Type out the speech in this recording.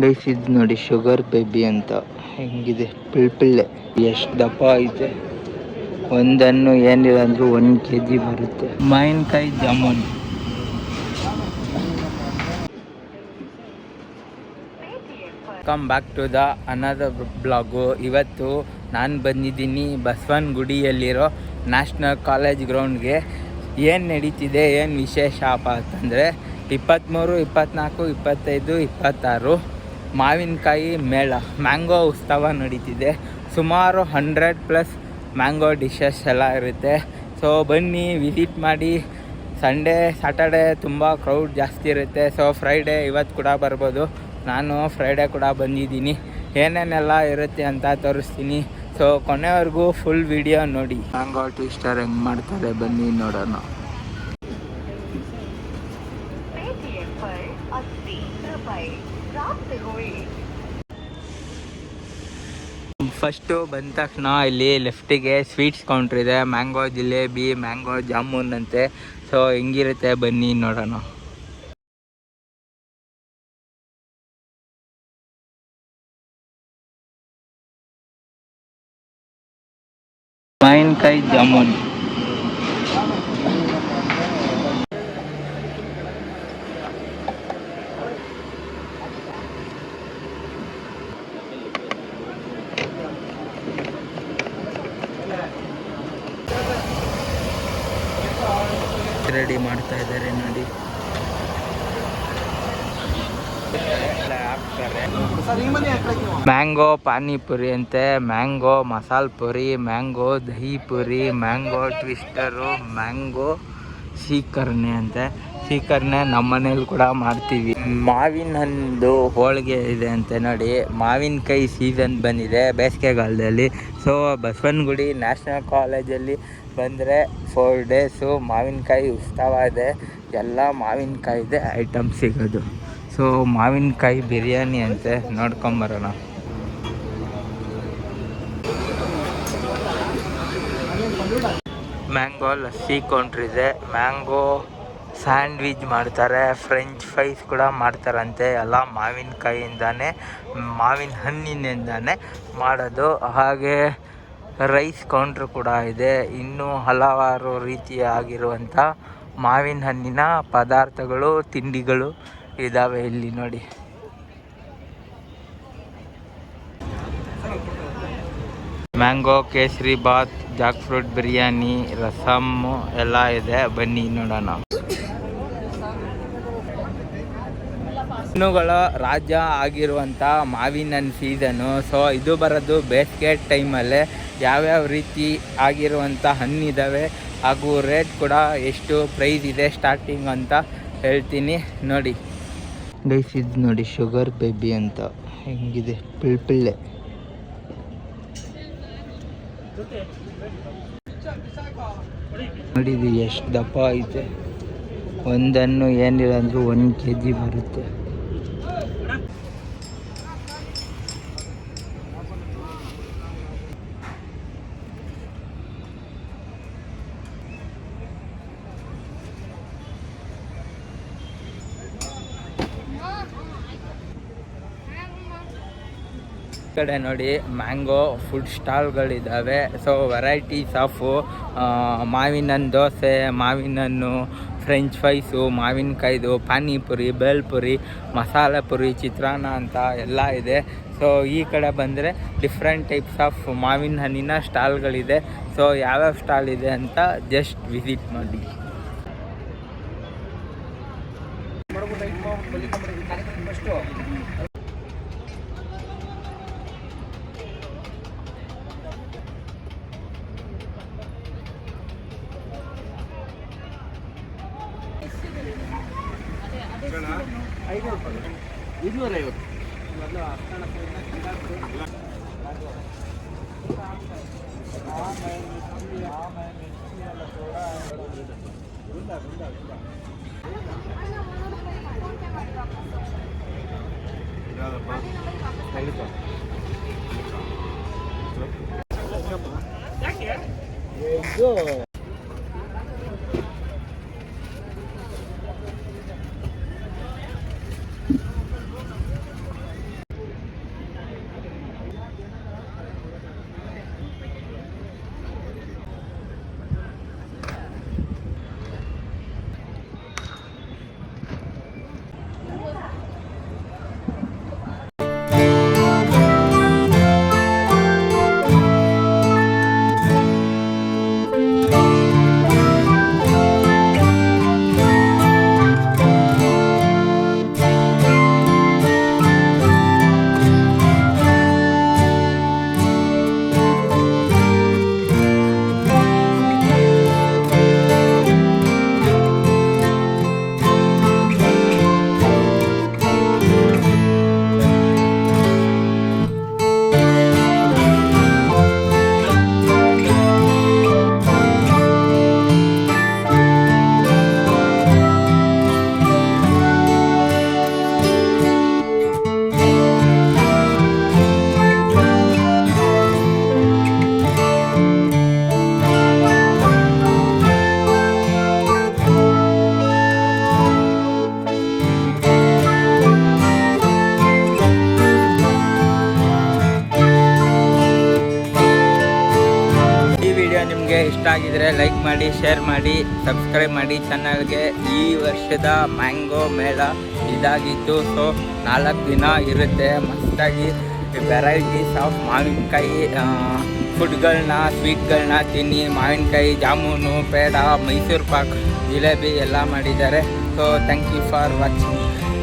Guys ಇದು ನೋಡಿ sugar baby ಅಂತ ಹೆಂಗಿದೆ ಪಿಳ್ಪಿಳ್ಳೆ ಎಷ್ಟು ದಪ್ಪ ಐತೆ. ಒಂದನ್ನು ಏನಿಲ್ಲ ಅಂದ್ರೂ 1 kg ಬರುತ್ತೆ. ಮಾವಿನಕಾಯಿ jamun. Come back to the another blog. ಇವತ್ತು ನಾನು ಬಂದಿದ್ದೀನಿ ಬಸವನಗುಡಿಯಲ್ಲಿರೋ ನ್ಯಾಷನಲ್ ಕಾಲೇಜ್ ಗ್ರೌಂಡ್ಗೆ. ಏನು ನಡೀತಿದೆ, ಏನು ವಿಶೇಷಪ್ಪ ಅಂತಂದರೆ 23, 24, 25, 26 ಮಾವಿನಕಾಯಿ ಮೇಳ, ಮ್ಯಾಂಗೋ ಉತ್ಸವ ನಡೀತಿದೆ. ಸುಮಾರು 100+ ಮ್ಯಾಂಗೋ ಡಿಶಸ್ ಎಲ್ಲ ಇರುತ್ತೆ. ಸೊ ಬನ್ನಿ ವಿಸಿಟ್ ಮಾಡಿ. ಸಂಡೇ ಸ್ಯಾಟರ್ಡೇ ತುಂಬ ಕ್ರೌಡ್ ಜಾಸ್ತಿ ಇರುತ್ತೆ. ಸೊ ಫ್ರೈಡೇ ಇವತ್ತು ಕೂಡ ಬರ್ಬೋದು. ನಾನು ಫ್ರೈಡೇ ಕೂಡ ಬಂದಿದ್ದೀನಿ. ಏನೇನೆಲ್ಲ ಇರುತ್ತೆ ಅಂತ ತೋರಿಸ್ತೀನಿ. ಸೊ ಕೊನೆವರೆಗೂ ಫುಲ್ ವಿಡಿಯೋ ನೋಡಿ. ಮ್ಯಾಂಗೋ ಟ್ವಿಸ್ಟರ್ ಹೆಂಗೆ ಮಾಡ್ತಾರೆ ಬನ್ನಿ ನೋಡೋಣ. ಫಸ್ಟು ಬಂದ ತಕ್ಷಣ ಇಲ್ಲಿ ಲೆಫ್ಟಿಗೆ ಸ್ವೀಟ್ಸ್ ಕೌಂಟ್ರ್ ಇದೆ. ಮ್ಯಾಂಗೋ ಜಿಲೇಬಿ, ಮ್ಯಾಂಗೋ ಜಾಮೂನ್ ಅಂತೆ. ಸೊ ಹೆಂಗಿರುತ್ತೆ ಬನ್ನಿ ನೋಡೋಣ. ಮಾವಿನಕಾಯಿ ಜಾಮೂನ್. ರೆಡಿ ಮಾಡ್ತಾ ಇದ್ದಾರೆ ನೋಡಿ. ಮ್ಯಾಂಗೋ ಪಾನಿಪುರಿ ಅಂತೆ, mango masala puri, mango dahi puri, mango twister, mango ಸೀಕರ್ಣೆ ಅಂತೆ. ಸೀಕರ್ಣೆ ನಮ್ಮ ಮನೇಲಿ ಕೂಡ ಮಾಡ್ತೀವಿ. ಮಾವಿನ ಹಣ್ಣು ಹೋಳಿಗೆ ಇದೆ ಅಂತೆ ನೋಡಿ. ಮಾವಿನಕಾಯಿ ಸೀಸನ್ ಬಂದಿದೆ ಬೇಸಿಗೆಗಾಲದಲ್ಲಿ. ಸೊ ಬಸವನಗುಡಿ ನ್ಯಾಷನಲ್ ಕಾಲೇಜಲ್ಲಿ ಬಂದರೆ 4 ಡೇಸು ಮಾವಿನಕಾಯಿ ಉತ್ಸವ ಇದೆ. ಎಲ್ಲ ಮಾವಿನಕಾಯಿದೆ ಐಟಮ್ ಸಿಗೋದು. ಸೊ ಮಾವಿನಕಾಯಿ ಬಿರಿಯಾನಿ ಅಂತೆ, ನೋಡ್ಕೊಂಬರೋಣ. ಮ್ಯಾಂಗೋ ಲಸ್ಸಿ ಕೌಂಟ್ರ್ ಇದೆ. ಮ್ಯಾಂಗೋ ಸ್ಯಾಂಡ್ವಿಚ್ ಮಾಡ್ತಾರೆ, ಫ್ರೆಂಚ್ ಫ್ರೈಸ್ ಕೂಡ ಮಾಡ್ತಾರಂತೆ. ಎಲ್ಲ ಮಾವಿನಕಾಯಿಯಿಂದಾನೆ, ಮಾವಿನ ಹಣ್ಣಿನಿಂದಾನೆ ಮಾಡೋದು. ಹಾಗೆ ರೈಸ್ ಕೌಂಟ್ರ್ ಕೂಡ ಇದೆ. ಇನ್ನೂ ಹಲವಾರು ರೀತಿಯಾಗಿರುವಂಥ ಮಾವಿನ ಹಣ್ಣಿನ ಪದಾರ್ಥಗಳು, ತಿಂಡಿಗಳು ಇದ್ದಾವೆ ಇಲ್ಲಿ ನೋಡಿ. Mango kesari bath, Jack fruit biryani, rasam ಎಲ್ಲ ಇದೆ. ಬನ್ನಿ ನೋಡೋಣ. ಹಣ್ಣುಗಳ ರಾಜ್ಯ ಆಗಿರುವಂಥ ಮಾವಿನ ಹಣ್ಣು ಸೀಸನು. ಸೊ ಇದು ಬರೋದು ಬೇಸಿಗೆ ಟೈಮಲ್ಲೇ. ಯಾವ್ಯಾವ ರೀತಿ ಆಗಿರುವಂಥ ಹಣ್ಣಿದ್ದಾವೆ ಹಾಗೂ ರೇಟ್ ಕೂಡ ಎಷ್ಟು ಪ್ರೈಸ್ ಇದೆ ಸ್ಟಾರ್ಟಿಂಗ್ ಅಂತ ಹೇಳ್ತೀನಿ ನೋಡಿ. ಗೈಸ್ ಇದು ನೋಡಿ ಶುಗರ್ ಬೇಬಿ ಅಂತ ಹೆಂಗಿದೆ ಪಿಳ್ಪಿಳ್ಳೆ. ನೋಡಿ ಇದು ಎಷ್ಟು ದಪ್ಪ ಐತೆ. ಒಂದನ್ನು ಏನಿಲ್ಲ ಅಂದರೂ 1 kg ಬರುತ್ತೆ. ಕಡೆ ನೋಡಿ ಮ್ಯಾಂಗೋ ಫುಡ್ ಸ್ಟಾಲ್ಗಳಿದ್ದಾವೆ. ಸೊ ವೆರೈಟೀಸ್ ಆಫ್ ಮಾವಿನ ಹಣ್ಣು ದೋಸೆ, ಮಾವಿನ ಹಣ್ಣು ಫ್ರೆಂಚ್ ಫ್ರೈಸು, ಮಾವಿನಕಾಯ್ದು ಪಾನಿಪುರಿ, ಬೇಲ್ಪುರಿ, ಮಸಾಲೆ ಪುರಿ, ಚಿತ್ರಾನ್ನ ಅಂತ ಎಲ್ಲ ಇದೆ. ಸೊ ಈ ಕಡೆ ಬಂದರೆ ಡಿಫ್ರೆಂಟ್ ಟೈಪ್ಸ್ ಆಫ್ ಮಾವಿನ ಹಣ್ಣಿನ ಸ್ಟಾಲ್ಗಳಿದೆ. ಸೊ ಯಾವ್ಯಾವ ಸ್ಟಾಲ್ ಇದೆ ಅಂತ ಜಸ್ಟ್ ವಿಸಿಟ್ ಮಾಡಿ. ನಿಮಗೆ ಇಷ್ಟ ಆಗಿದರೆ ಲೈಕ್ ಮಾಡಿ, ಶೇರ್ ಮಾಡಿ, ಸಬ್ಸ್ಕ್ರೈಬ್ ಮಾಡಿ ಚಾನಲ್ಗೆ. ಈ ವರ್ಷದ ಮ್ಯಾಂಗೋ ಮೇಳ ಇದಾಗಿತ್ತು. ಸೊ 4 ದಿನ ಇರುತ್ತೆ. ಮಸ್ತಾಗಿ ವೆರೈಟೀಸ್ ಆಫ್ ಮಾವಿನಕಾಯಿ ಫುಡ್ಗಳನ್ನ, ಸ್ವೀಟ್ಗಳನ್ನ ತಿನ್ನಿ. ಮಾವಿನಕಾಯಿ, ಜಾಮೂನು, ಪೇಡ, ಮೈಸೂರು ಪಾಕ್, ಜಿಲೇಬಿ ಎಲ್ಲ ಮಾಡಿದ್ದಾರೆ. So thank you for watching.